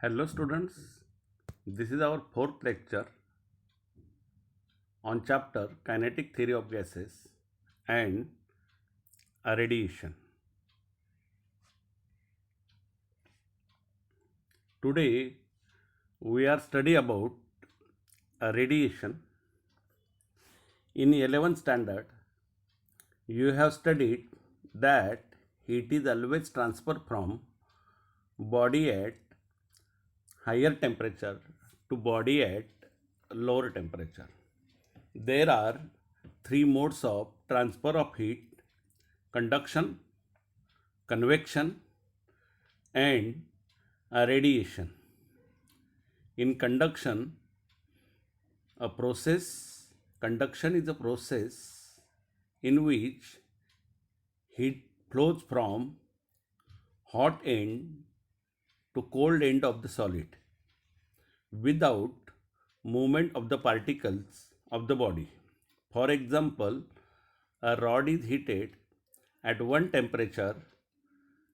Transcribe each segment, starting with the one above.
Hello students, this is our fourth lecture on chapter Kinetic Theory of Gases and Radiation. Today we are study about radiation. In 11th standard you have studied that heat is always transferred from body at higher temperature to body at lower temperature. There are three modes of transfer of heat: conduction, convection, and radiation. In conduction, a process, conduction is a process in which heat flows from hot end to cold end of the solid without movement of the particles of the body. For example, a rod is heated at one temperature.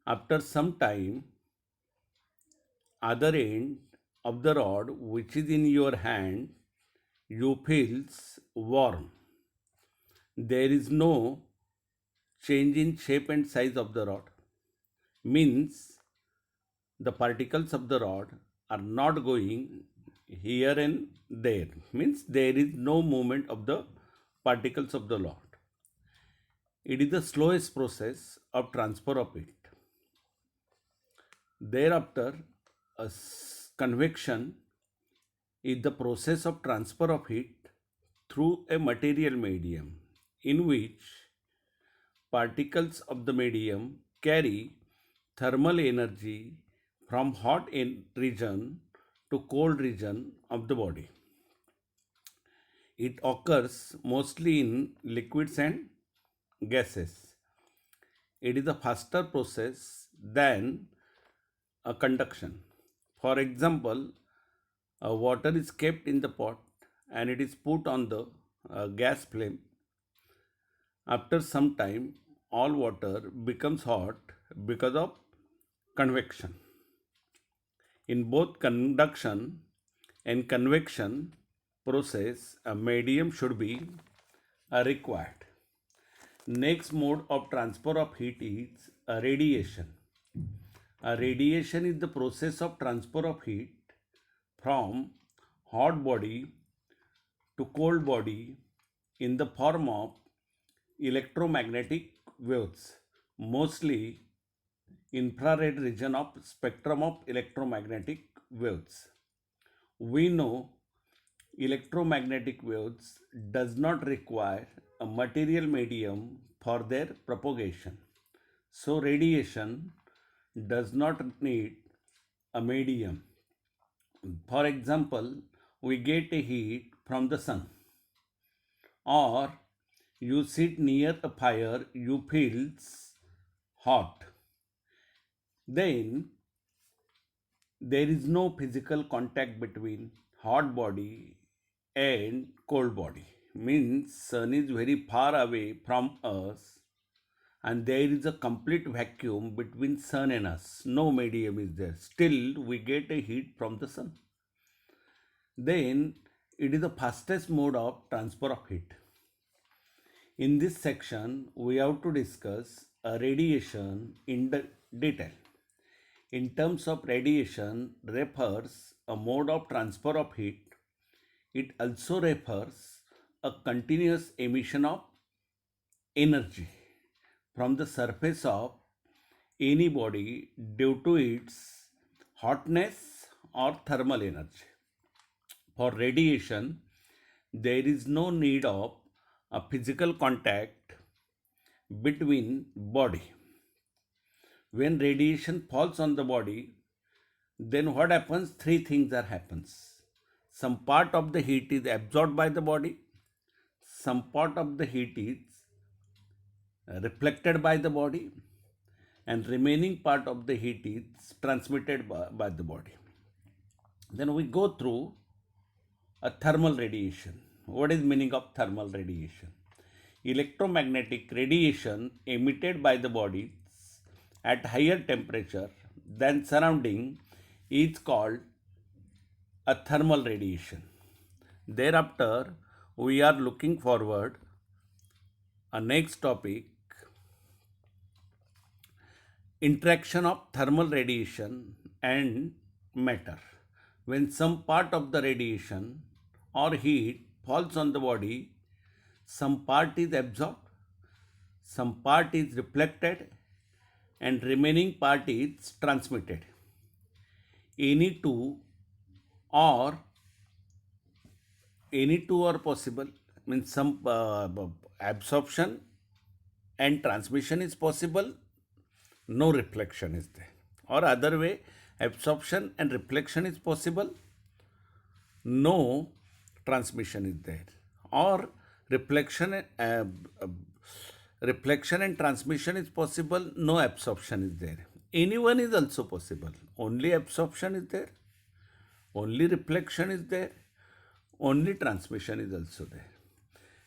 After some time, other end of the rod which is in your hand, you feels warm. There is no change in shape and size of the rod, means the particles of the rod are not going here and there, means there is no movement of the particles of the rod. It is the slowest process of transfer of heat. Thereafter, convection is the process of transfer of heat through a material medium in which particles of the medium carry thermal energy from hot region to cold region of the body. It occurs mostly in liquids and gases. It is a faster process than a conduction. For example, water is kept in the pot and it is put on the gas flame. After some time, all water becomes hot because of convection. In both conduction and convection process, a medium should be required. Next mode of transfer of heat is radiation. Radiation is the process of transfer of heat from hot body to cold body in the form of electromagnetic waves, mostly infrared region of spectrum of electromagnetic waves. We know electromagnetic waves does not require a material medium for their propagation. So radiation does not need a medium. For example, we get a heat from the sun, or you sit near a fire, you feel hot. Then there is no physical contact between hot body and cold body. Means sun is very far away from us and there is a complete vacuum between sun and us. No medium is there. Still we get a heat from the sun. Then it is the fastest mode of transfer of heat. In this section, we have to discuss radiation in detail. In terms of radiation refers a mode of transfer of heat. It also refers a continuous emission of energy from the surface of any body due to its hotness or thermal energy. For radiation, there is no need of a physical contact between body. When radiation falls on the body, then what happens? Three things are happens. Some part of the heat is absorbed by the body, some part of the heat is reflected by the body, and remaining part of the heat is transmitted by the body. Then we go through a thermal radiation. What is meaning of thermal radiation? Electromagnetic radiation emitted by the bodies at higher temperature than surrounding is called a thermal radiation. Thereafter, we are looking forward a next topic, interaction of thermal radiation and matter. When some part of the radiation or heat falls on the body, some part is absorbed, some part is reflected, and remaining part is transmitted. Any two or any two are possible, means some absorption and transmission is possible, no reflection is there. Or other way, absorption and reflection is possible, no transmission is there. Or reflection reflection and transmission is possible, no absorption is there. Any one is also possible, only absorption is there, only reflection is there, only transmission is also there.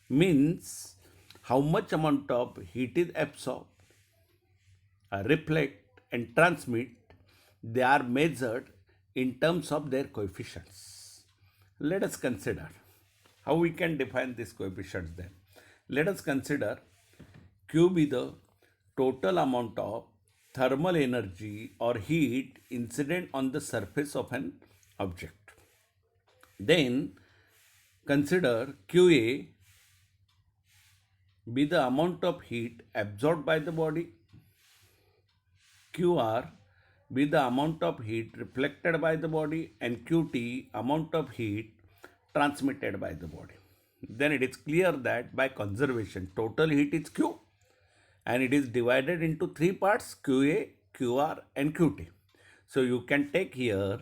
Means how much amount of heat is absorbed, reflect and transmit, they are measured in terms of their coefficients. Let us consider how we can define these coefficients then. Let us consider Q be the total amount of thermal energy or heat incident on the surface of an object. Then consider QA be the amount of heat absorbed by the body, QR be the amount of heat reflected by the body, and QT amount of heat transmitted by the body. Then it is clear that by conservation total heat is Q and it is divided into three parts, QA, QR and QT. So you can take here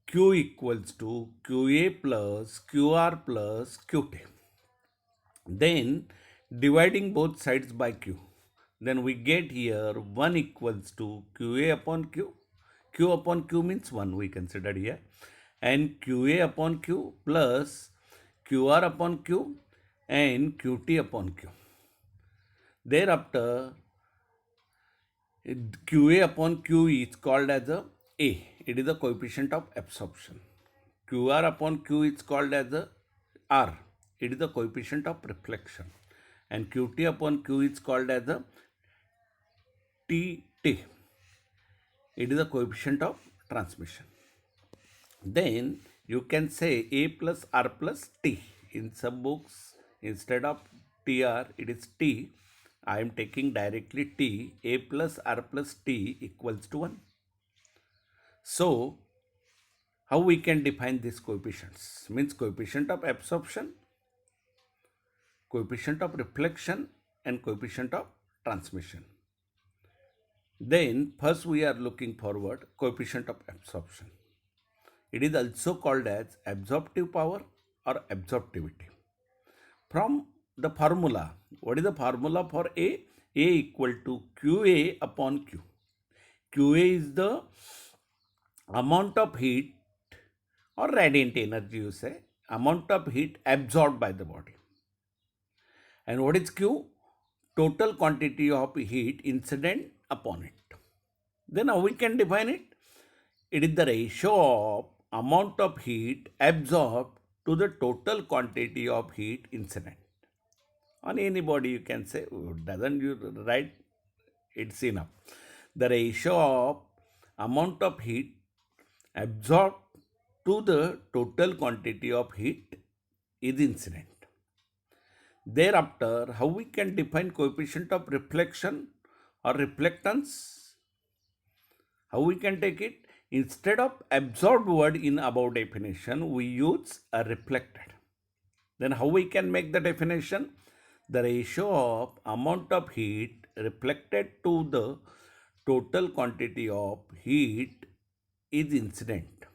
Q equals to QA plus QR plus QT. Then dividing both sides by Q. Then we get here 1 equals to QA upon Q. Q upon Q means 1 we considered here. And QA upon Q plus QR upon Q and QT upon Q. Thereafter, QA upon Q is called as a A. It is the coefficient of absorption. QR upon Q is called as a R. It is the coefficient of reflection. And QT upon Q is called as a TT. It is the coefficient of transmission. Then you can say A plus R plus T. In some books, instead of TR, it is T. I am taking directly T. A plus R plus T equals to 1. So, how we can define these coefficients? Means coefficient of absorption, coefficient of reflection, and coefficient of transmission. Then first we are looking forward coefficient of absorption. It is also called as absorptive power or absorptivity. From the formula, what is the formula for A? A equal to QA upon Q. QA is the amount of heat or radiant energy, you say, amount of heat absorbed by the body. And what is Q? Total quantity of heat incident upon it. Then how we can define it? It is the ratio of amount of heat absorbed to the total quantity of heat incident. On any body you can say, doesn't you write? It's enough. The ratio of amount of heat absorbed to the total quantity of heat is incident. Thereafter, how we can define coefficient of reflection or reflectance? How we can take it? Instead of absorbed word in above definition, we use a reflected. Then how we can make the definition? The ratio of amount of heat reflected to the total quantity of heat is incident.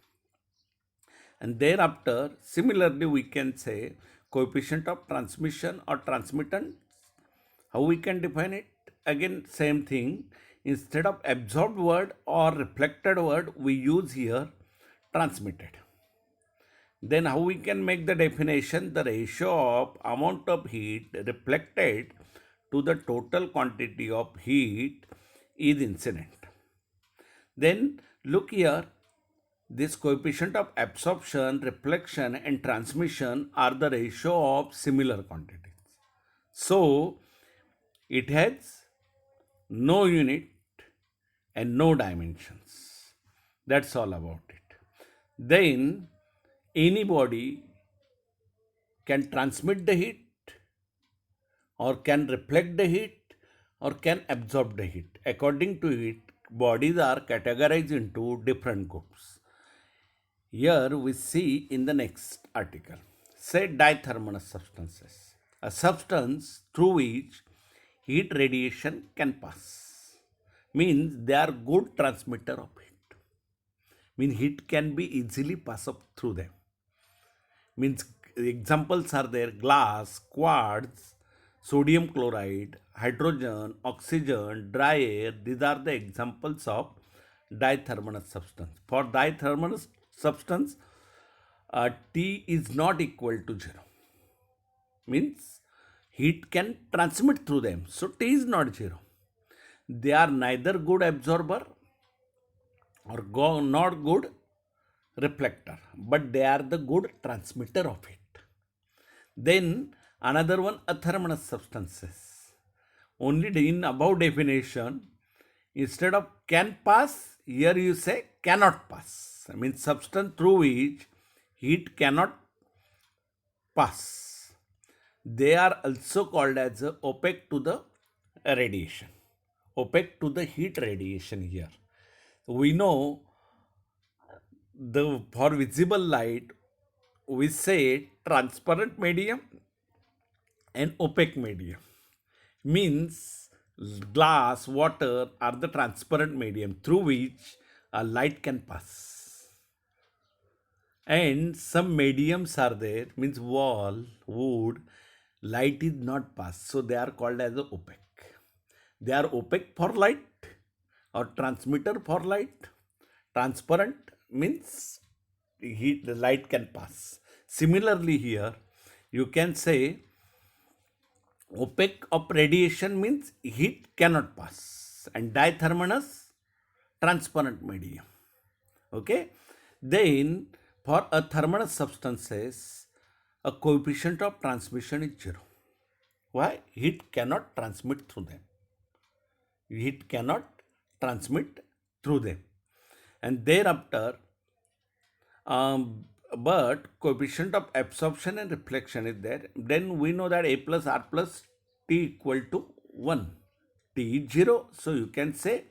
And thereafter, similarly, we can say coefficient of transmission or transmittance. How we can define it? Again, same thing. Instead of absorbed word or reflected word, we use here transmitted. Then how we can make the definition? The ratio of amount of heat reflected to the total quantity of heat is incident. Then Look here, this coefficient of absorption, reflection, and transmission are the ratio of similar quantities. So it has no unit and no dimensions. That's all about it. Then any body can transmit the heat, or can reflect the heat, or can absorb the heat. According to it, bodies are categorized into different groups. Here we see in the next article. Say dithermal substances, a substance through which heat radiation can pass. Means they are good transmitter of heat. Means heat can be easily pass up through them. Means examples are there: glass, quartz, sodium chloride, hydrogen, oxygen, dry air. These are the examples of dithermal substance. For dithermal substance, T is not equal to 0. Means heat can transmit through them. So T is not 0. They are neither good absorber or not good reflector, but they are the good transmitter of it. Then another one, athermal substances. Only in above definition, instead of can pass, here you say cannot pass. I mean substance through which heat cannot pass. They are also called as opaque to the radiation. Opaque to the heat radiation here. We know the for visible light we say transparent medium and opaque medium. Means glass, water are the transparent medium through which a light can pass. And some mediums are there, means wall, wood, light is not pass. So they are called as opaque. They are opaque for light or transmitter for light. Transparent means heat, the light can pass. Similarly here, you can say opaque of radiation means heat cannot pass, and dithermalus transparent medium. Okay. Then for a thermal substances, a coefficient of transmission is 0. Why? Heat cannot transmit through them. Heat cannot transmit through them. And thereafter, but coefficient of absorption and reflection is there. Then we know that A plus R plus T equal to 1. T is 0. So you can say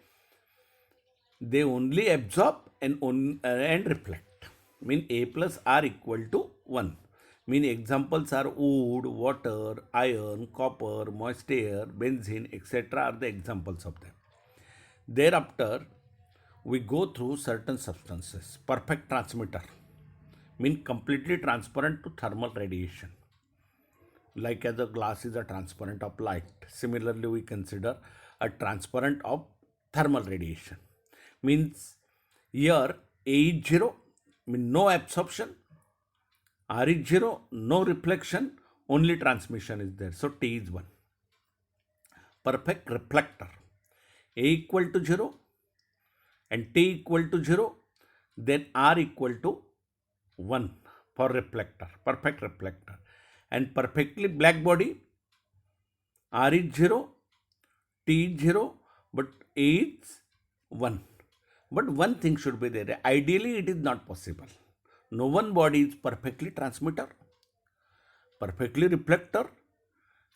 they only absorb and reflect. Mean A plus R equal to 1. Mean examples are wood, water, iron, copper, moist air, benzene, etc. are the examples of them. Thereafter, we go through certain substances. Perfect transmitter mean completely transparent to thermal radiation. Like as a glass is a transparent of light. Similarly, we consider a transparent of thermal radiation. Means here A is 0, mean no absorption. R is 0, no reflection, only transmission is there. So T is 1. Perfect reflector. A equal to 0 and T equal to 0, then R equal to 1 for reflector, perfect reflector. And perfectly black body, R is 0, T is 0, but A is 1. But one thing should be there. Ideally, it is not possible. No one body is perfectly transmitter, perfectly reflector,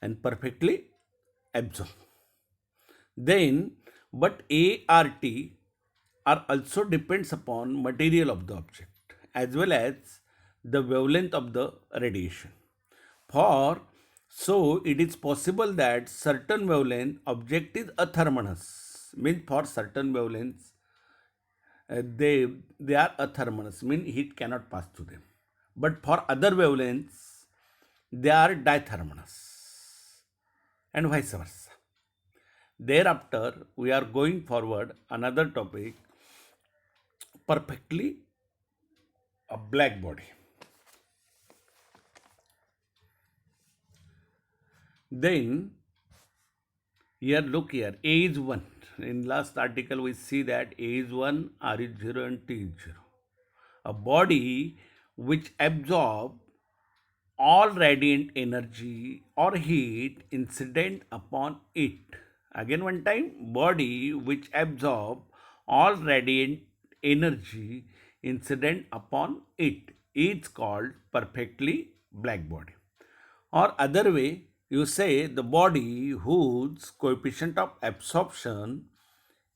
and perfectly absorb. Then, but ART are also depends upon material of the object as well as the wavelength of the radiation. So it is possible that certain wavelength object is athermalous. Means for certain wavelengths they are athermalous, mean heat cannot pass through them. But for other wavelengths they are dithermalous, and vice versa. Thereafter we are going forward another topic, perfectly a black body. Then Here, look here, A is 1. In last article, we see that A is 1, R is 0 and T is 0. A body which absorbs all radiant energy or heat incident upon it. Again, one time, body which absorb all radiant energy incident upon it is called perfectly black body. Or other way, you say the body whose coefficient of absorption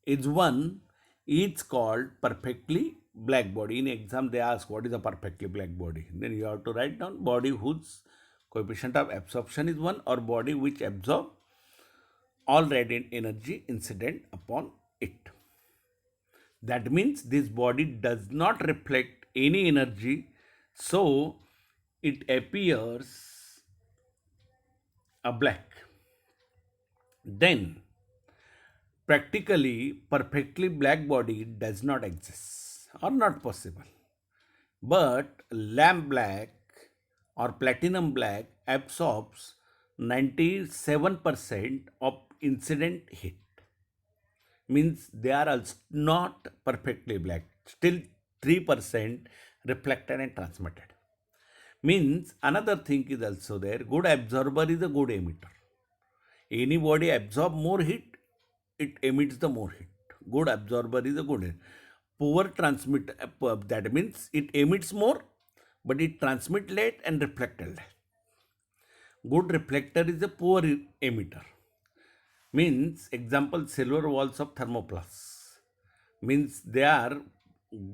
is 1 is called perfectly black body. In exam, they ask what is a perfectly black body. Then you have to write down body whose coefficient of absorption is 1 or body which absorb all radiant energy incident upon it. That means this body does not reflect any energy, so it appears a black. Then practically perfectly black body does not exist or not possible. But lamp black or platinum black absorbs 97% of incident heat. Means they are also not perfectly black. Still 3% reflected and transmitted. Means another thing is also there. Good absorber is a good emitter. Any body absorb more heat, it emits the more heat. Good absorber is a good. Poor transmit, that means it emits more, but it transmit late and reflected late. Good reflector is a poor emitter. Means example silver walls of thermoplast. Means they are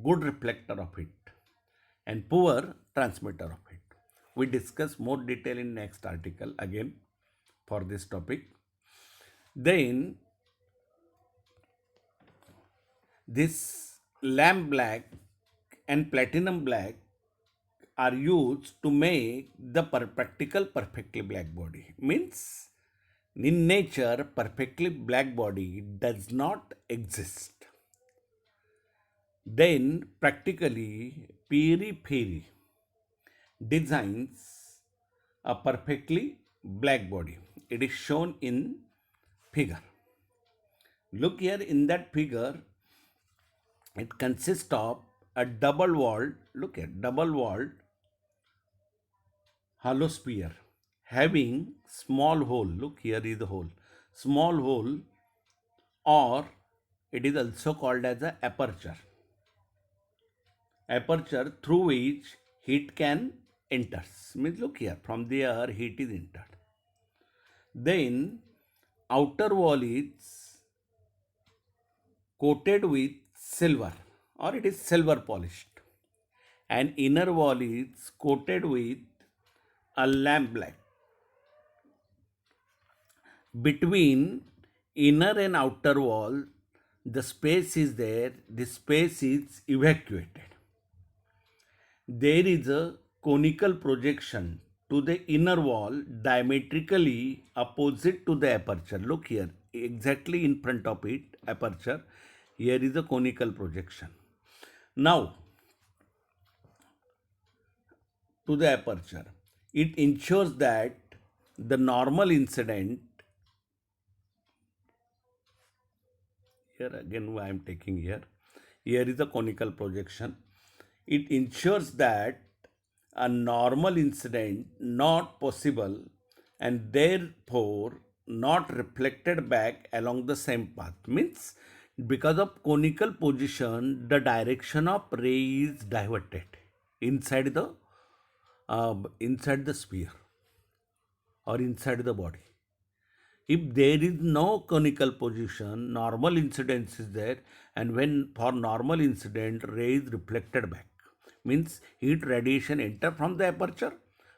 good reflector of heat and poor transmitter of heat. We discuss more detail in next article again for this topic. Then this lamp black and platinum black are used to make the practical perfectly black body. Means in nature, perfectly black body does not exist. Then practically Piri designs a perfectly black body. It is shown in figure. Look here in that figure, it consists of a double walled, look at double walled hollow sphere having small hole. Look here is the hole, small hole, or it is also called as a aperture. Aperture through which heat can enter. Means look here, from there heat is entered. Then outer wall is coated with silver or it is silver polished, and inner wall is coated with a lamp black. Between inner and outer wall, the space is there, this space is evacuated. There is a conical projection to the inner wall diametrically opposite to the aperture. Look here, exactly in front of it, aperture. Here is a conical projection. Now, to the aperture, it ensures that the normal incident, here again I am taking here is a conical projection. It ensures that a normal incident not possible and therefore not reflected back along the same path. Means because of conical position, the direction of ray is diverted inside the sphere or inside the body. If there is no conical position, normal incidence is there, and when for normal incident, ray is reflected back. Means heat radiation enter from the aperture,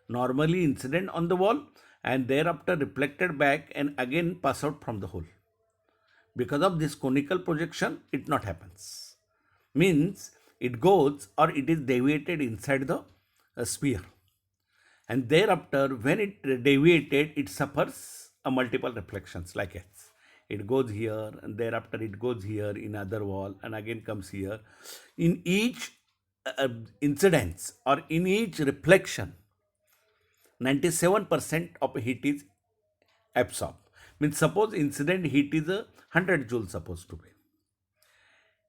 normally incident on the wall, and thereafter reflected back and again pass out from the hole. Because of this conical projection, it not happens. Means it goes or it is deviated inside the sphere. And thereafter, when it deviated, it suffers a multiple reflections like this. It goes here and thereafter it goes here in other wall and again comes here. In each incidence or in each reflection, 97% of heat is absorbed. Means suppose incident heat is a 100 joule supposed to be.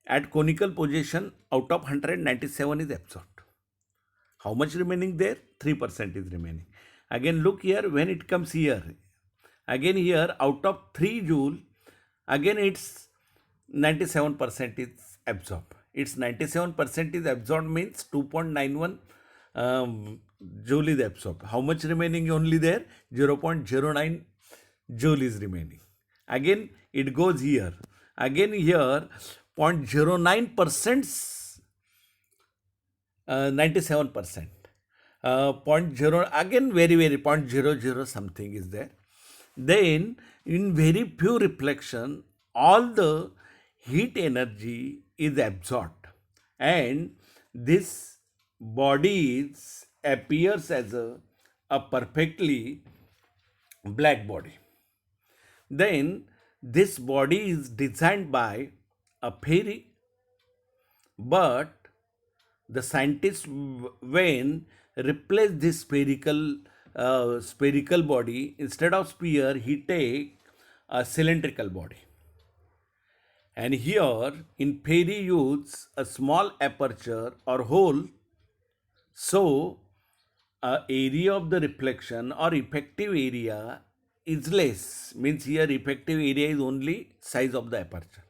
At conical position, out of 197 is absorbed. How much remaining there? 3% is remaining. Again look here, when it comes here, again here out of 3 joule, again it's 97% is absorbed. It's 97% is absorbed means 2.91 joule is absorbed. How much remaining only there? 0.09 joule is remaining. Again it goes here. Again here 0.09% 97%. 0.0 again very 0.00 something is there. Then in very pure reflection all the heat energy is absorbed and this body appears as a perfectly black body. Then this body is designed by a fairy, but the scientist when replace this spherical body, instead of sphere he take a cylindrical body, and here in fairy use a small aperture or hole, so area of the reflection or effective area is less, means here effective area is only size of the aperture,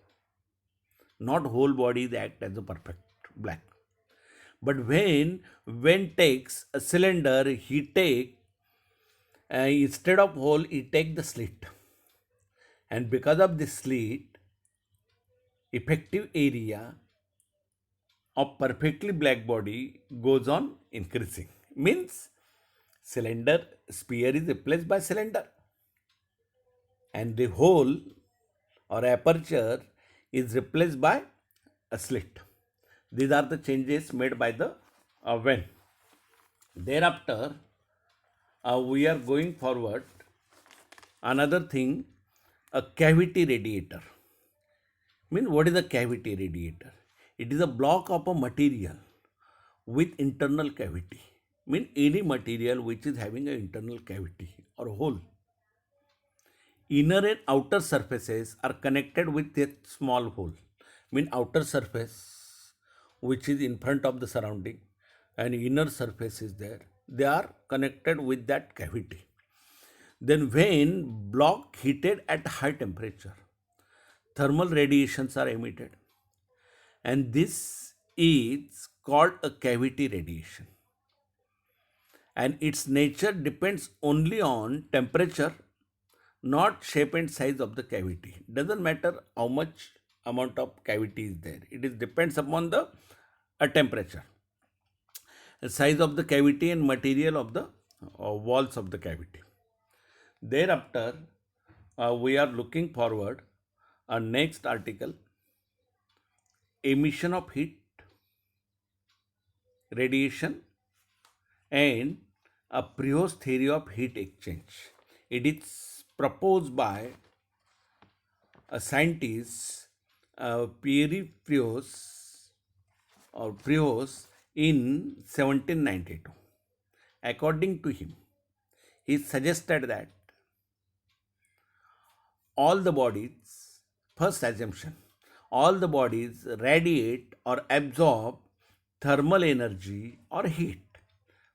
not whole body that act as a perfect black. But when takes a cylinder, he take instead of hole, he take the slit, and because of this slit, effective area of perfectly black body goes on increasing. Means cylinder sphere is replaced by cylinder, and the hole or aperture is replaced by a slit. These are the changes made by the when. Thereafter, we are going forward. Another thing, a cavity radiator. What is a cavity radiator? It is a block of a material with internal cavity. Any material which is having an internal cavity or hole. Inner and outer surfaces are connected with a small hole. Outer surface which is in front of the surrounding and inner surface is there. They are connected with that cavity. Then when block heated at high temperature, thermal radiations are emitted, and this is called a cavity radiation. And its nature depends only on temperature, not shape and size of the cavity. Doesn't matter how much amount of cavity is there. It is depends upon the temperature, the size of the cavity and material of the walls of the cavity. Thereafter, we are looking forward our next article, emission of heat, radiation, and a Prior's theory of heat exchange. It is proposed by a scientist, Pierre Prios in 1792. According to him, he suggested that all the bodies, first assumption, all the bodies radiate or absorb thermal energy or heat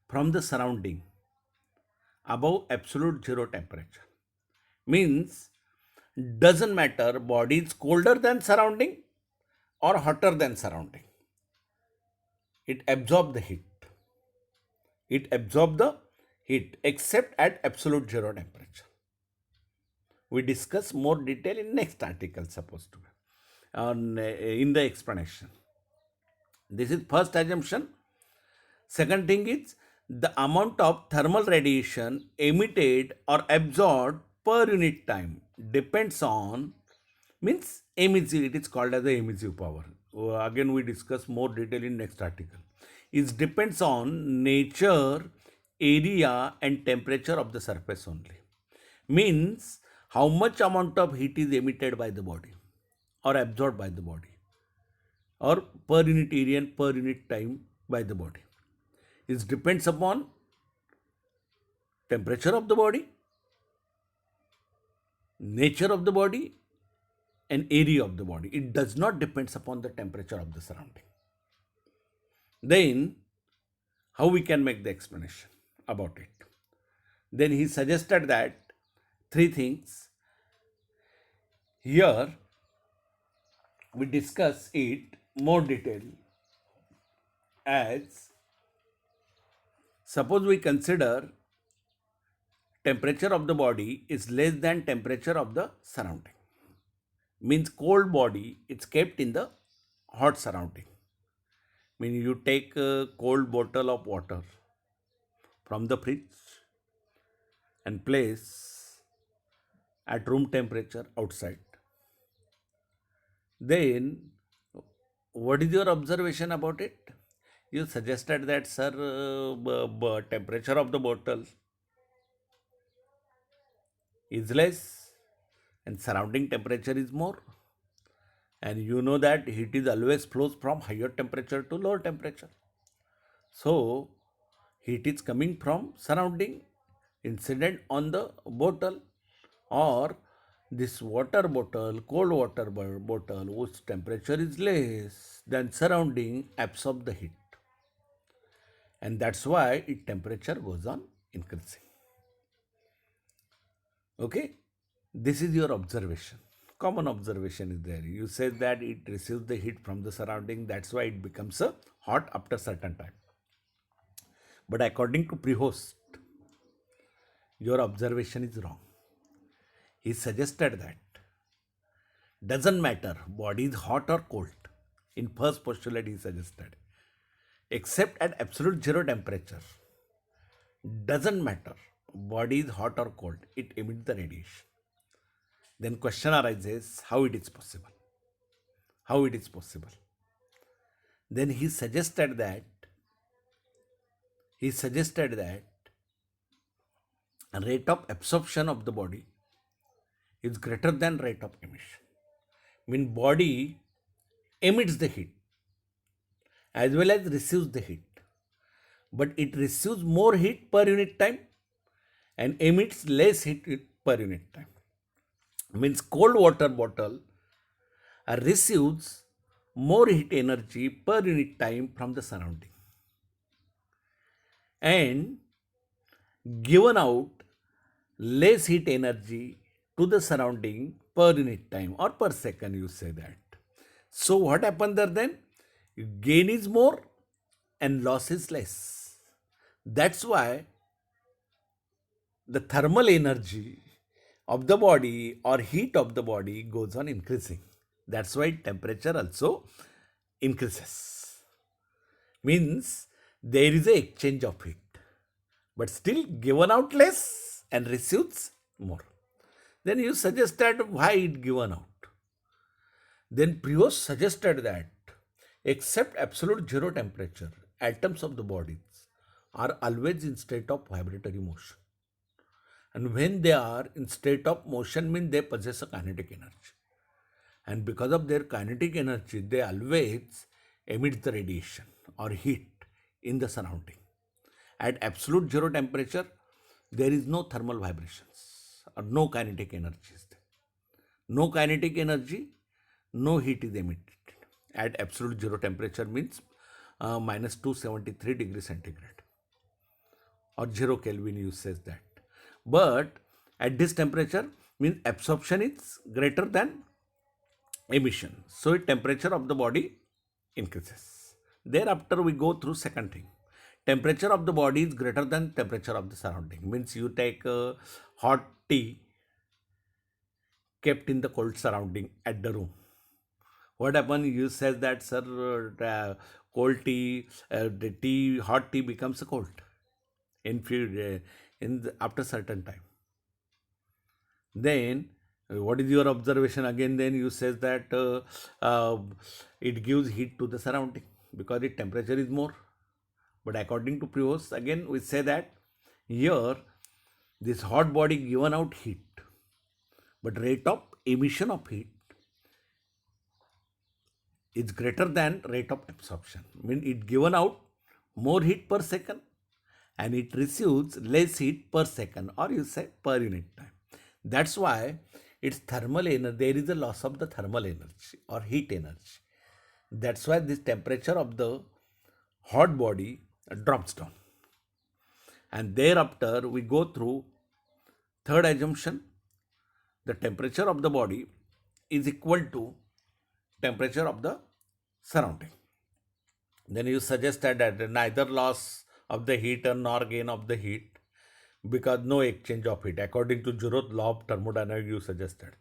from the surrounding above absolute zero temperature. Means doesn't matter body is colder than surrounding or hotter than surrounding. It absorbs the heat. It absorbs the heat except at absolute zero temperature. We discuss more detail in next article supposed to be in the explanation. This is first assumption. Second thing is the amount of thermal radiation emitted or absorbed per unit time depends on, means emissive, it is called as the emissive power. Again we discuss more detail in next article. It depends on nature, area and temperature of the surface only. Means how much amount of heat is emitted by the body or absorbed by the body, or per unit area and per unit time by the body. It depends upon temperature of the body, nature of the body and area of the body. It does not depend upon the temperature of the surrounding. Then, how we can make the explanation about it? Then he suggested that three things. Here, we discuss it more detail as suppose we consider temperature of the body is less than temperature of the surrounding. Means cold body it's kept in the hot surrounding. Mean you take a cold bottle of water from the fridge and place at room temperature outside. Then what is your observation about it? You suggested that, sir, temperature of the bottle is less and surrounding temperature is more. And you know that heat is always flows from higher temperature to lower temperature. So heat is coming from surrounding incident on the bottle, or this water bottle, cold water bottle, whose temperature is less than surrounding, absorb the heat. And that's why its temperature goes on increasing. Okay, this is your observation. Common observation is there. You say that it receives the heat from the surrounding, that's why it becomes hot after certain time. But according to Prehost, your observation is wrong. He suggested that doesn't matter body is hot or cold. In first postulate he suggested, except at absolute zero temperature, doesn't matter body is hot or cold, it emits the radiation. Then question arises, how it is possible? How it is possible? Then he suggested that rate of absorption of the body is greater than rate of emission. Mean body emits the heat as well as receives the heat, but it receives more heat per unit time and emits less heat per unit time. Means cold water bottle receives more heat energy per unit time from the surrounding and given out less heat energy to the surrounding per unit time or per second, you say that. So what happened there then? Gain is more and loss is less. That's why the thermal energy of the body or heat of the body goes on increasing. That's why temperature also increases. Means there is a exchange of heat, but still given out less and receives more. Then you suggested why it given out. Then Prevost suggested that except absolute zero temperature, atoms of the bodies are always in state of vibratory motion. And when they are in state of motion, means they possess a kinetic energy. And because of their kinetic energy, they always emit the radiation or heat in the surrounding. At absolute zero temperature, there is no thermal vibrations or no kinetic energy is there. No kinetic energy, no heat is emitted. At absolute zero temperature means minus 273 degrees centigrade or 0 Kelvin, you says that. But at this temperature means absorption is greater than emission. So temperature of the body increases. Thereafter we go through second thing. Temperature of the body is greater than temperature of the surrounding. Means you take hot tea kept in the cold surrounding at the room. What happens? You says that, sir, cold tea, hot tea becomes cold after certain time. Then what is your observation again? Then you says that it gives heat to the surrounding because its temperature is more. But according to Prevost, again we say that here this hot body given out heat, but rate of emission of heat is greater than rate of absorption. Mean it given out more heat per second and it receives less heat per second, or you say per unit time. That's why its thermal energy, there is a loss of the thermal energy or heat energy. That's why this temperature of the hot body drops down. And thereafter, we go through third assumption. The temperature of the body is equal to temperature of the surrounding. Then you suggested that neither loss of the heat nor gain of the heat, because no exchange of heat. According to Zeroth law of thermodynamics, you suggested.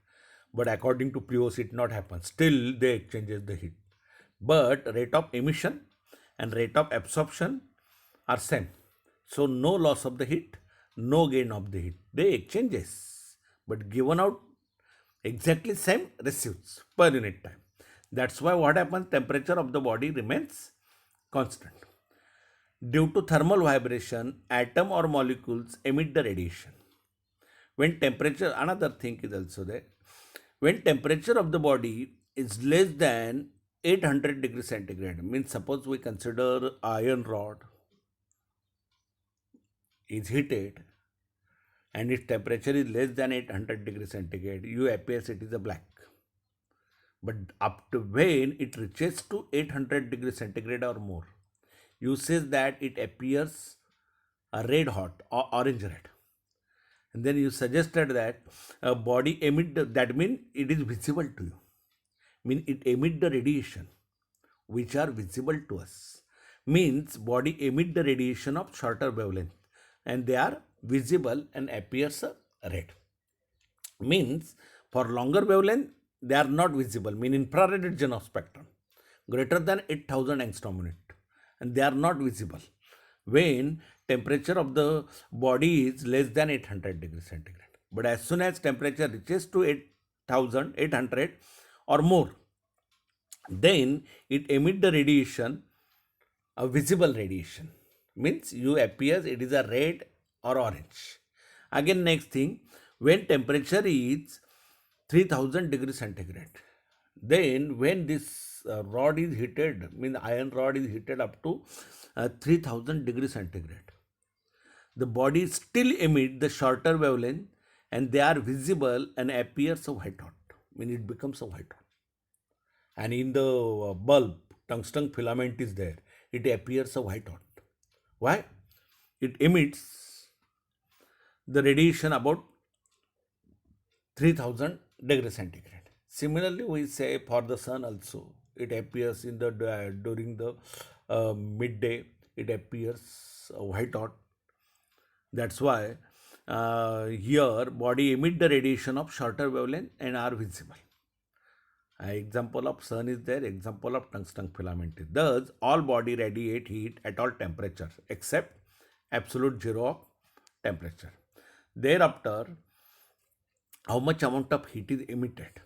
But according to Prius, it not happen. Still, they exchanges the heat. But rate of emission and rate of absorption are same. So no loss of the heat, no gain of the heat. They exchanges, but given out exactly same receives per unit time. That's why what happens, temperature of the body remains constant. Due to thermal vibration, atom or molecules emit the radiation. When temperature, another thing is also there. When temperature of the body is less than 800 degrees centigrade, means suppose we consider iron rod is heated and its temperature is less than 800 degrees centigrade, you appears it is a black. But up to when it reaches to 800 degrees centigrade or more, you says that it appears a red hot or orange red. And then you suggested that a body emit that means it is visible to you. Mean it emit the radiation which are visible to us. Means body emit the radiation of shorter wavelength and they are visible and appears red. Means for longer wavelength they are not visible. Mean infrared region of spectrum greater than 8000 angstrom unit and they are not visible when temperature of the body is less than 800 degrees centigrade. But as soon as temperature reaches to 8800 or more, then it emit the radiation, a visible radiation. Means you appears it is a red or orange. Again next thing, when temperature is 3000 degrees centigrade, then when this rod is heated, means iron rod is heated up to 3000 degrees centigrade, the body still emit the shorter wavelength and they are visible and appears a white hot. Mean it becomes a white hot. And in the bulb, tungsten filament is there, it appears a white hot. Why? It emits the radiation about 3000 degrees centigrade. Similarly, we say for the sun also, it appears in the during the midday, it appears white hot. That's why here body emit the radiation of shorter wavelength and are visible. Example of sun is there, example of tungsten filament is. Thus, all body radiate heat at all temperatures except absolute zero of temperature. Thereafter, how much amount of heat is emitted?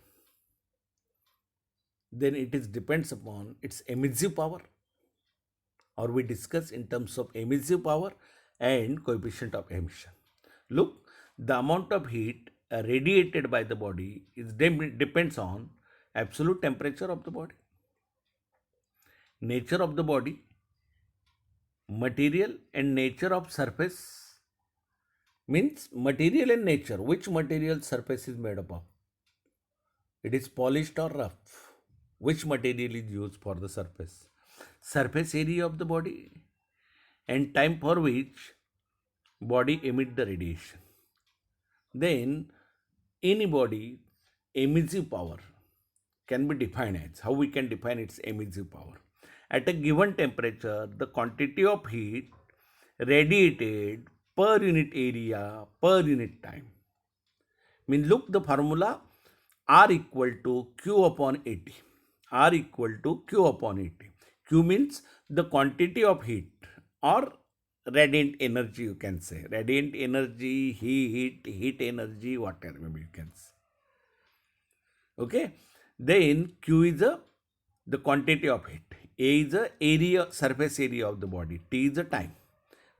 Then it is depends upon its emissive power, or we discuss in terms of emissive power and coefficient of emission. Look, the amount of heat radiated by the body is depends on absolute temperature of the body, nature of the body, material and nature of surface. Means material and nature, which material surface is made up of? It is polished or rough? Which material is used for the surface? Surface area of the body and time for which body emit the radiation. Then any body emissive power can be defined as, how we can define its emissive power? At a given temperature, the quantity of heat radiated per unit area per unit time. Mean look the formula, R equal to Q upon AT. R equal to Q upon AT. Q means the quantity of heat or radiant energy, you can say. Radiant energy, heat energy, whatever maybe you can say. Okay. Then Q is the quantity of heat. A is the area, surface area of the body. T is the time.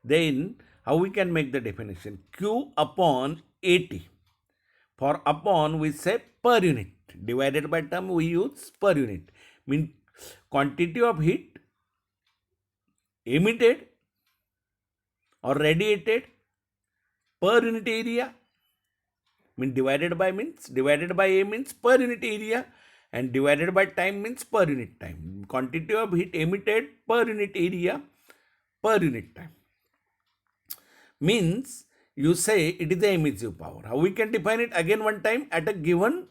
Then how we can make the definition? Q upon AT. For upon we say per unit. Divided by term we use per unit. Mean quantity of heat emitted or radiated per unit area. Mean divided by means divided by A means per unit area, and divided by time means per unit time. Quantity of heat emitted per unit area per unit time. Means you say it is the emissive power. How we can define it? Again one time, at a given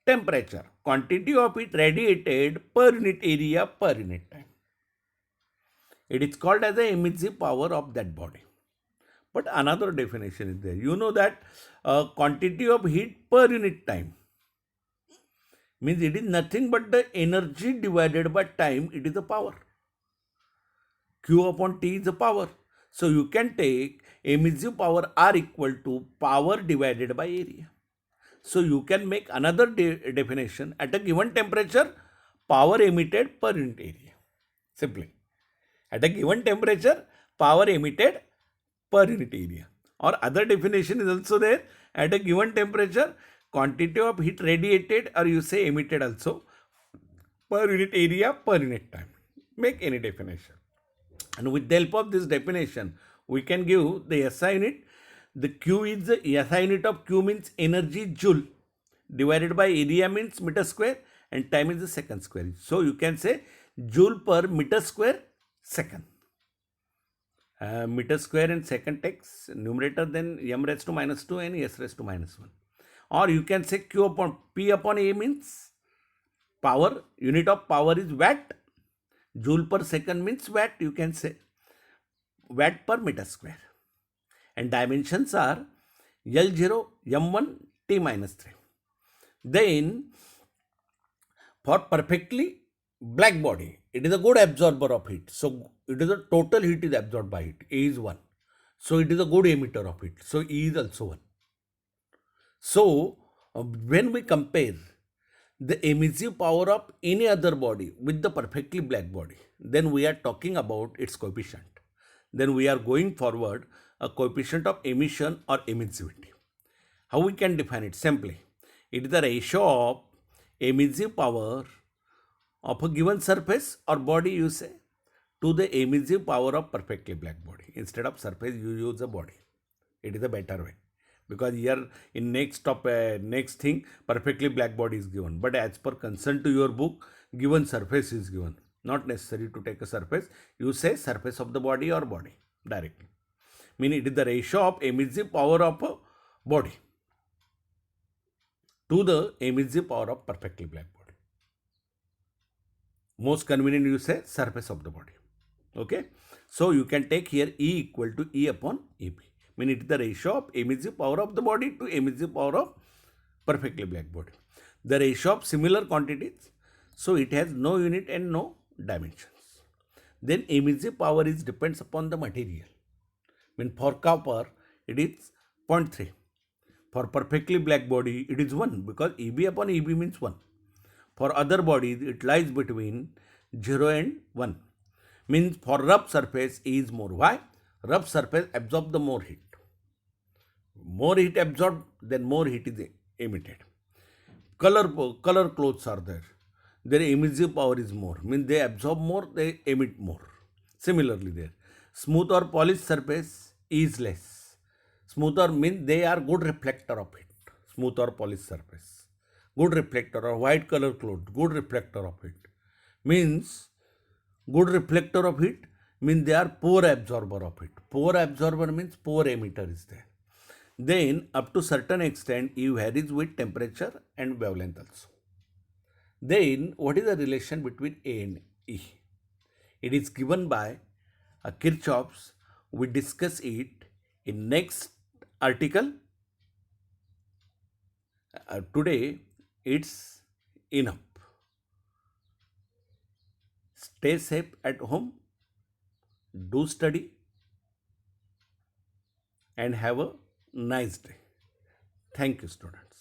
temperature, quantity of heat radiated per unit area per unit time. It is called as the emissive power of that body. But another definition is there. You know that quantity of heat per unit time means it is nothing but the energy divided by time. It is the power. Q upon T is the power. So you can take emissive power R equal to power divided by area. So you can make another definition. At a given temperature, power emitted per unit area. Simply. At a given temperature, power emitted per unit area. Or other definition is also there. At a given temperature, quantity of heat radiated, or you say emitted also, per unit area per unit time. Make any definition. And with the help of this definition, we can give the SI unit. The Q is the SI unit of Q means energy joule divided by area means meter square, and time is the second square. So you can say joule per meter square second. Meter square and second takes numerator, then m raised to minus 2 and s raised to minus 1. Or you can say Q upon P upon A means power, unit of power is watt. Joule per second means watt, you can say watt per meter square. And dimensions are L0, M1, T minus 3. Then for perfectly black body, it is a good absorber of heat. So it is a total heat is absorbed by it. A is 1. So it is a good emitter of heat. So E is also 1. So when we compare the emissive power of any other body with the perfectly black body, then we are talking about its coefficient. Then we are going forward a coefficient of emission or emissivity. How we can define it? Simply, it is the ratio of emissive power of a given surface or body, you say, to the emissive power of perfectly black body. Instead of surface, you use a body. It is a better way. Because here in next thing, perfectly black body is given. But as per concern to your book, given surface is given. Not necessary to take a surface. You say surface of the body or body directly. Meaning it is the ratio of emissive power of a body to the emissive power of perfectly black body. Most convenient you say surface of the body. Okay. So you can take here E equal to E upon EB. Meaning it is the ratio of emissive power of the body to emissive power of perfectly black body. The ratio of similar quantities. So it has no unit and no dimensions. Then emissive power is depends upon the material. For copper, it is 0.3. For perfectly black body, it is 1 because EB upon EB means 1. For other bodies, it lies between 0 and 1. Means for rough surface, E is more. Why? Rough surface absorbs the more heat. More heat absorbed, then more heat is emitted. Color clothes are there. Their emissive power is more. Means they absorb more, they emit more. Similarly there. Smooth or polished surface is less. Smoother means they are good reflector of heat. Smooth or polished surface. Good reflector, or white color cloth, good reflector of heat. Means good reflector of heat means they are poor absorber of heat. Poor absorber means poor emitter is there. Then up to certain extent E varies with temperature and wavelength also. Then what is the relation between A and E? It is given by Kirchhoff's. We discuss it in next article. Today it's enough. Stay safe at home, do study, and have a nice day. Thank you, students.